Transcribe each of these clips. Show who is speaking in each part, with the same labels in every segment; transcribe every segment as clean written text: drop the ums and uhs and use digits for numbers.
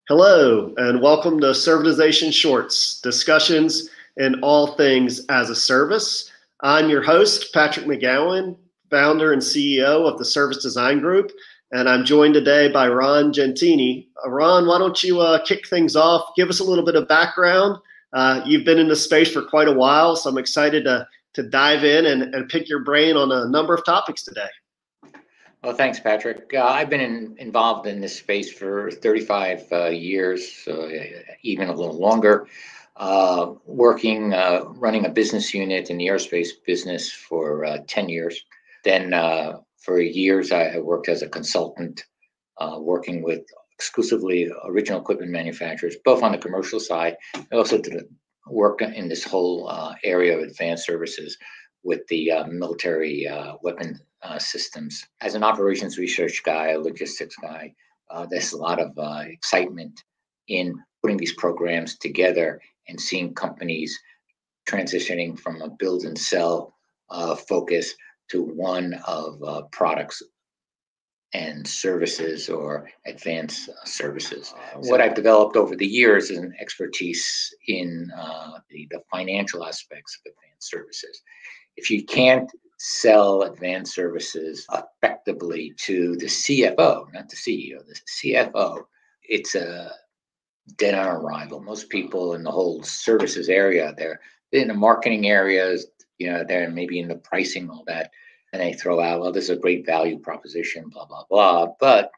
Speaker 1: Hello, and welcome to Servitization Shorts, discussions in all things as a service. I'm your host, Patrick McGowan, founder and CEO of the Service Design Group, and I'm joined today by Ron Giuntini. Ron, why don't you kick things off, give us a little bit of background. You've been in this space for quite a while, so I'm excited to dive in and pick your brain on a number of topics today.
Speaker 2: Well, thanks, Patrick. I've been involved in this space for 35 years, even a little longer, running a business unit in the aerospace business for 10 years. Then for years, I worked as a consultant, working with exclusively original equipment manufacturers, both on the commercial side. I also did work in this whole area of advanced services with the military weapon systems. As an operations research guy, a logistics guy, there's a lot of excitement in putting these programs together and seeing companies transitioning from a build and sell focus to one of products and services or advanced services. What I've developed over the years is an expertise in the financial aspects of advanced services. If you can't sell advanced services effectively to the CFO, not the CEO, the CFO, it's a dead on arrival. Most people in the whole services area, they're in the marketing areas, they're maybe in the pricing, all that, and they throw out, well, this is a great value proposition, blah, blah, blah. But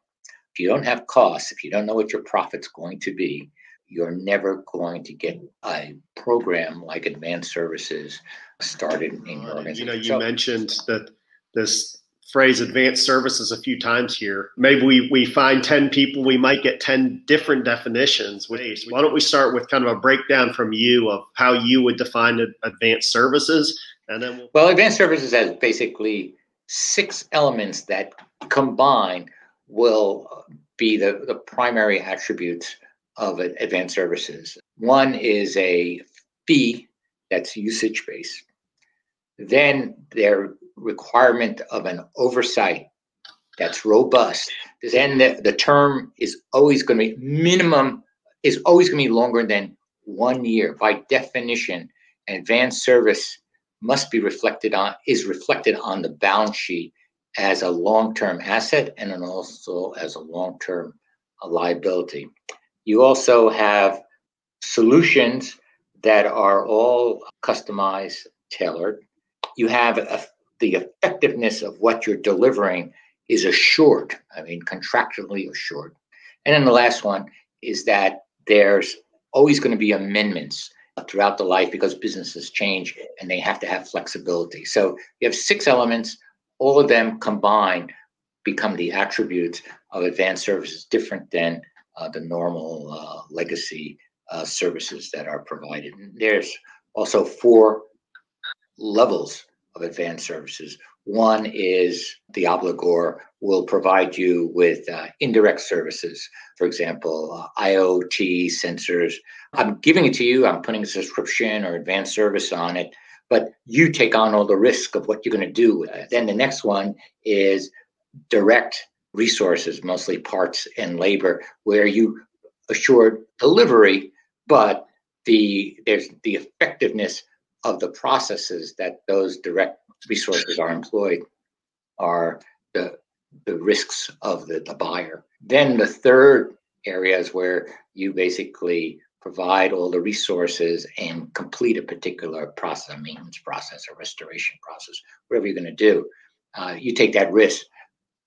Speaker 2: if you don't have costs, if you don't know what your profit's going to be, you're never going to get a program like advanced services started in your organization.
Speaker 1: You mentioned that this phrase advanced services a few times here. Maybe we find 10 people, we might get 10 different definitions. Why don't we start with kind of a breakdown from you of how you would define advanced services? And then
Speaker 2: well, advanced services has basically 6 elements that combined will be the primary attributes of advanced services. One is a fee that's usage-based. Then their requirement of an oversight that's robust. Then the term is always going to be minimum, is always going to be longer than 1 year. By definition, an advanced service must be reflected on the balance sheet as a long-term asset and then also as a long-term liability. You also have solutions that are all customized, tailored. You have the effectiveness of what you're delivering is assured, contractually assured. And then the last one is that there's always going to be amendments throughout the life because businesses change and they have to have flexibility. So you have 6 elements, all of them combined become the attributes of advanced services, different than the normal legacy services that are provided. And there's also 4 levels of advanced services. One is the obligor will provide you with indirect services. For example, IoT sensors. I'm giving it to you, I'm putting a subscription or advanced service on it, but you take on all the risk of what you're going to do with it. Then the next one is direct resources, mostly parts and labor, where you assure delivery, but there's the effectiveness of the processes that those direct resources are employed are the risks of the buyer. Then the third area is where you basically provide all the resources and complete a particular process, a maintenance process, a restoration process, whatever you're going to do. You take that risk.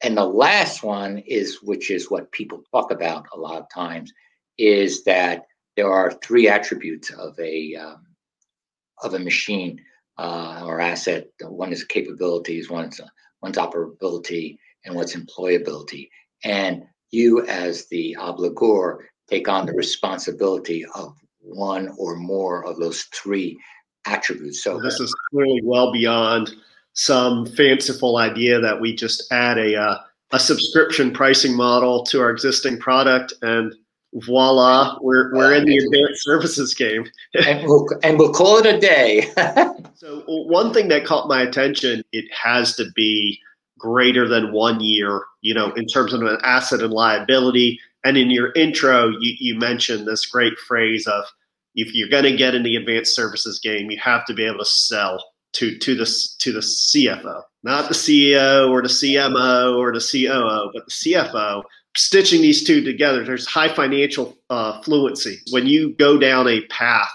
Speaker 2: And the last one which is what people talk about a lot of times, is that there are 3 attributes of a machine or asset. One is capabilities, one's operability, and what's employability. And you, as the obligor, take on the responsibility of one or more of those 3 attributes. So
Speaker 1: this is clearly well beyond some fanciful idea that we just add a subscription pricing model to our existing product and voila, we're in the advanced services game.
Speaker 2: and we'll call it a day.
Speaker 1: So one thing that caught my attention, it has to be greater than 1 year, in terms of an asset and liability. And in your intro, you mentioned this great phrase of, if you're going to get in the advanced services game, you have to be able to sell to the CFO, not the CEO or the CMO or the COO, but the CFO. Stitching these two together, there's high financial fluency. When you go down a path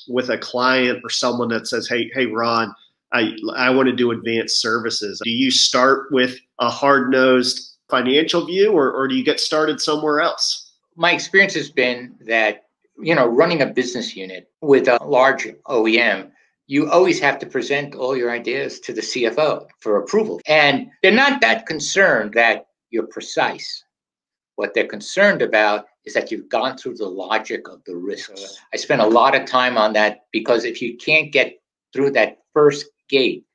Speaker 1: with a client or someone that says, hey, Ron, I want to do advanced services. Do you start with a hard-nosed financial view, or do you get started somewhere else?
Speaker 2: My experience has been that, running a business unit with a large OEM, you always have to present all your ideas to the CFO for approval. And they're not that concerned that you're precise. What they're concerned about is that you've gone through the logic of the risks. I spent a lot of time on that, because if you can't get through that first gate,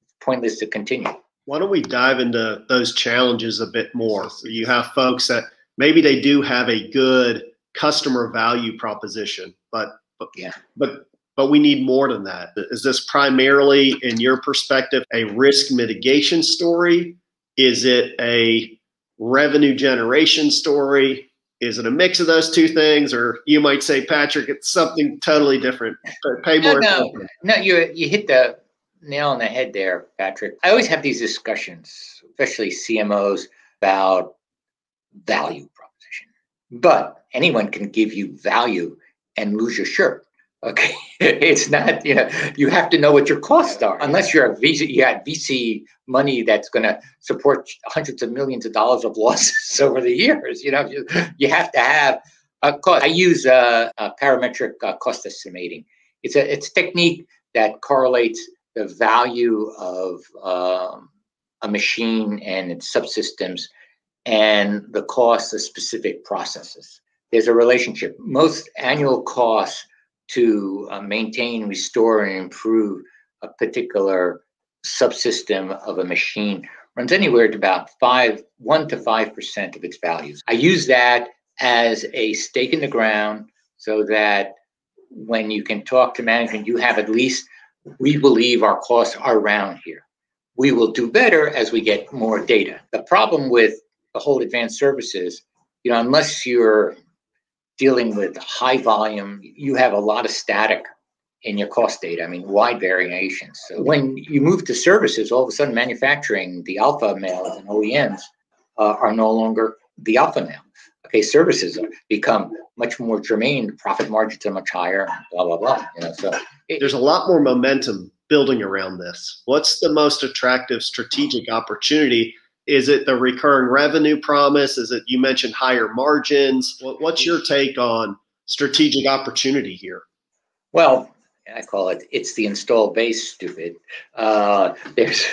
Speaker 2: it's pointless to continue.
Speaker 1: Why don't we dive into those challenges a bit more? You have folks that maybe they do have a good customer value proposition, but we need more than that. Is this primarily, in your perspective, a risk mitigation story? Is it a revenue generation story? Is it a mix of those two things? Or you might say, Patrick, it's something totally different. Pay more attention.
Speaker 2: No, you hit the nail on the head there, Patrick. I always have these discussions, especially CMOs, about value proposition. But anyone can give you value and lose your shirt. Okay, it's not, you have to know what your costs are. Unless you're you had VC money that's going to support hundreds of millions of dollars of losses over the years. You have to have a cost. I use parametric cost estimating. It's a technique that correlates the value of a machine and its subsystems and the cost of specific processes. There's a relationship. Most annual costs to maintain, restore, and improve a particular subsystem of a machine runs anywhere to about 1 to 5% of its values. I use that as a stake in the ground so that when you can talk to management, you have at least, we believe our costs are around here. We will do better as we get more data. The problem with the whole advanced services, unless you're dealing with high volume, you have a lot of static in your cost data. Wide variations. So when you move to services, all of a sudden manufacturing, the alpha males and OEMs are no longer the alpha male. Okay, services become much more germane. Profit margins are much higher. Blah blah blah.
Speaker 1: There's a lot more momentum building around this. What's the most attractive strategic opportunity? Is it the recurring revenue promise? Is it, you mentioned higher margins? What's your take on strategic opportunity here?
Speaker 2: Well, I call it's the install base, stupid. There's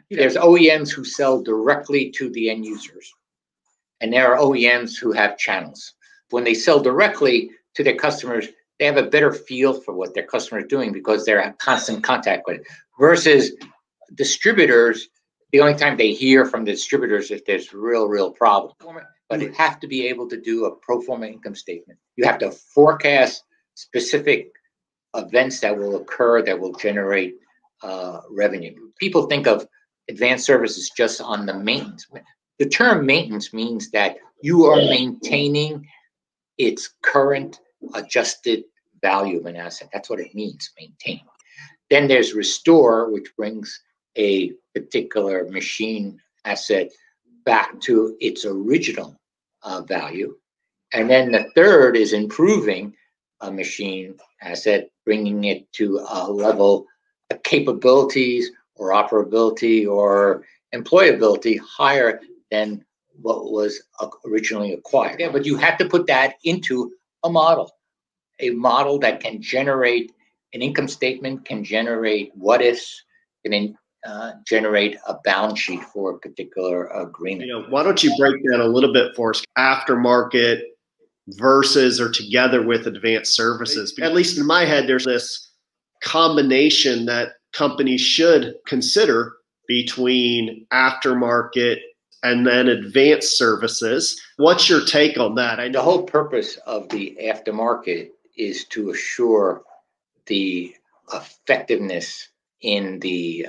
Speaker 2: OEMs who sell directly to the end users, and there are OEMs who have channels. When they sell directly to their customers, they have a better feel for what their customer is doing because they're in constant contact with it. Versus distributors, the only time they hear from the distributors if there's real problem. But you have to be able to do a pro forma income statement. You have to forecast specific events that will occur that will generate revenue. People think of advanced services just on the maintenance. The term maintenance means that you are maintaining its current adjusted value of an asset. That's what it means, maintain. Then there's restore, which brings a particular machine asset back to its original value. And then the third is improving a machine asset, bringing it to a level of capabilities or operability or employability higher than what was originally acquired. Yeah, but you have to put that into a model that can generate an income statement, can generate what ifs, can generate a balance sheet for a particular agreement.
Speaker 1: Why don't you break down a little bit for us, aftermarket versus or together with advanced services? At least in my head, there's this combination that companies should consider between aftermarket and then advanced services. What's your take on that?
Speaker 2: The whole purpose of the aftermarket is to assure the effectiveness in the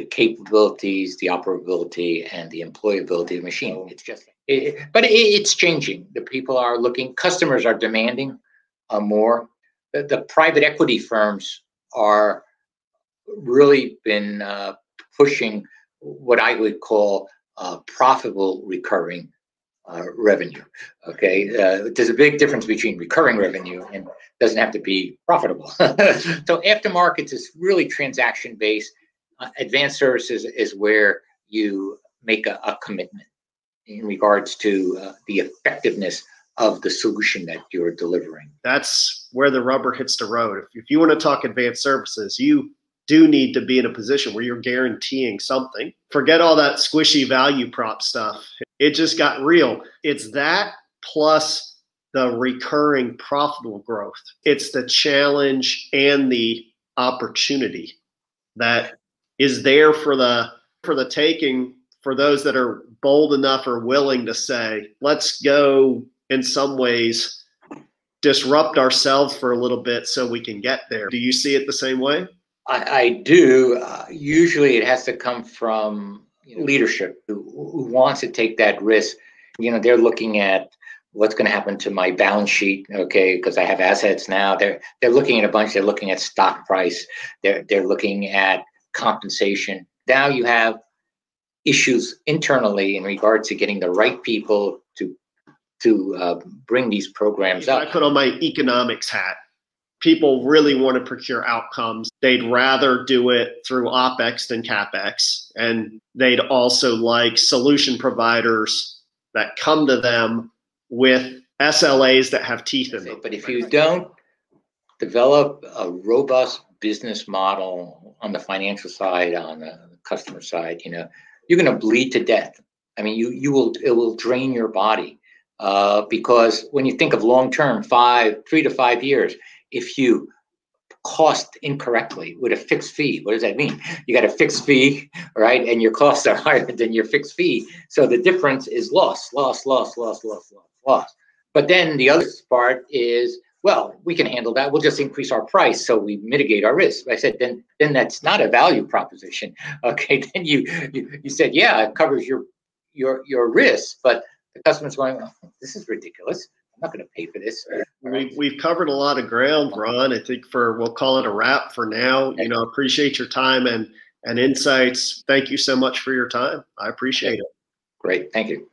Speaker 2: capabilities, the operability, and the employability of the machine. It's just It's changing. The people are looking, customers are demanding more. The private equity firms are really been pushing what I would call profitable recurring revenue. Okay, there's a big difference between recurring revenue and doesn't have to be profitable. So aftermarkets is really transaction based. Advanced services is where you make a commitment in regards to the effectiveness of the solution that you're delivering.
Speaker 1: That's where the rubber hits the road. If you want to talk advanced services, you do need to be in a position where you're guaranteeing something. Forget all that squishy value prop stuff. It just got real. It's that plus the recurring profitable growth. It's the challenge and the opportunity that is there for the taking for those that are bold enough or willing to say, let's go in some ways disrupt ourselves for a little bit so we can get there. Do you see it the same way?
Speaker 2: I do. Usually it has to come from leadership who wants to take that risk. They're looking at what's going to happen to my balance sheet, okay, because I have assets now. They're looking at a bunch. They're looking at stock price. They're looking at compensation. Now you have issues internally in regards to getting the right people to bring these programs up.
Speaker 1: I put on my economics hat. People really want to procure outcomes. They'd rather do it through OpEx than CapEx. And they'd also like solution providers that come to them with SLAs that have teeth in them.
Speaker 2: But if you don't develop a robust business model on the financial side, on the customer side, you're going to bleed to death. I mean, it will drain your body because when you think of long-term, 3 to 5 years, if you cost incorrectly with a fixed fee, what does that mean? You got a fixed fee, right? And your costs are higher than your fixed fee. So the difference is loss. But then the other part is, well, we can handle that. We'll just increase our price so we mitigate our risk. I said, then that's not a value proposition. Okay, then you said, yeah, it covers your risk, but the customer's going, oh, this is ridiculous. I'm not going to pay for this.
Speaker 1: We've covered a lot of ground, Ron. I think we'll call it a wrap for now. Appreciate your time and insights. Thank you so much for your time. I appreciate it.
Speaker 2: Great. Thank you.